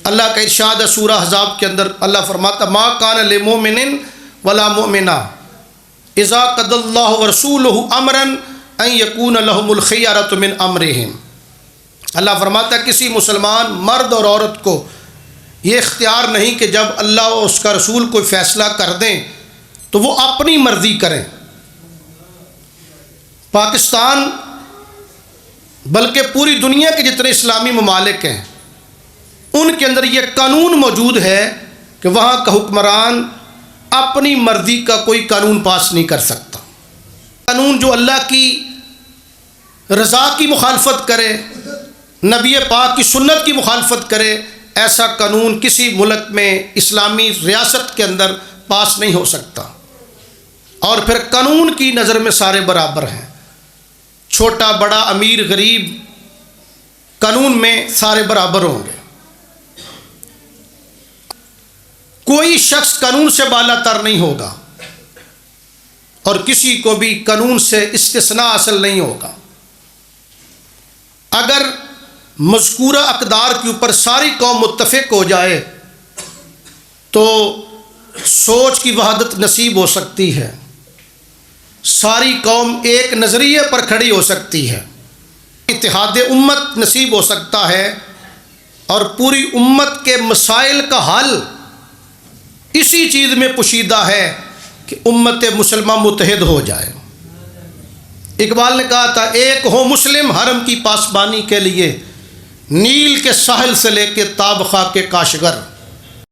اللہ کا ارشاد ہے سورہ احزاب کے اندر، اللہ فرماتا ما کان لمؤمن ولا مؤمنہ اذا قضى اللہ ورسولہ امرا ان یکون لہم الخیرۃ من امرہم۔ اللہ فرماتا ہے کسی مسلمان مرد اور عورت کو یہ اختیار نہیں کہ جب اللہ اور اس کا رسول کوئی فیصلہ کر دیں تو وہ اپنی مرضی کریں۔ پاکستان بلکہ پوری دنیا کے جتنے اسلامی ممالک ہیں ان کے اندر یہ قانون موجود ہے کہ وہاں کا حکمران اپنی مرضی کا کوئی قانون پاس نہیں کر سکتا۔ قانون جو اللہ کی رضا کی مخالفت کرے، نبی پاک کی سنت کی مخالفت کرے، ایسا قانون کسی ملک میں اسلامی ریاست کے اندر پاس نہیں ہو سکتا۔ اور پھر قانون کی نظر میں سارے برابر ہیں، چھوٹا بڑا امیر غریب، قانون میں سارے برابر ہوں گے۔ کوئی شخص قانون سے بالا تر نہیں ہوگا اور کسی کو بھی قانون سے استثناء حاصل نہیں ہوگا۔ اگر مذکورہ اقدار کے اوپر ساری قوم متفق ہو جائے تو سوچ کی وحدت نصیب ہو سکتی ہے، ساری قوم ایک نظریے پر کھڑی ہو سکتی ہے، اتحاد امت نصیب ہو سکتا ہے، اور پوری امت کے مسائل کا حل اسی چیز میں پوشیدہ ہے کہ امت مسلمہ متحد ہو جائے۔ اقبال نے کہا تھا ایک ہو مسلم حرم کی پاسبانی کے لیے، نیل کے ساحل سے لے کے تاب خاک کے کاشغر۔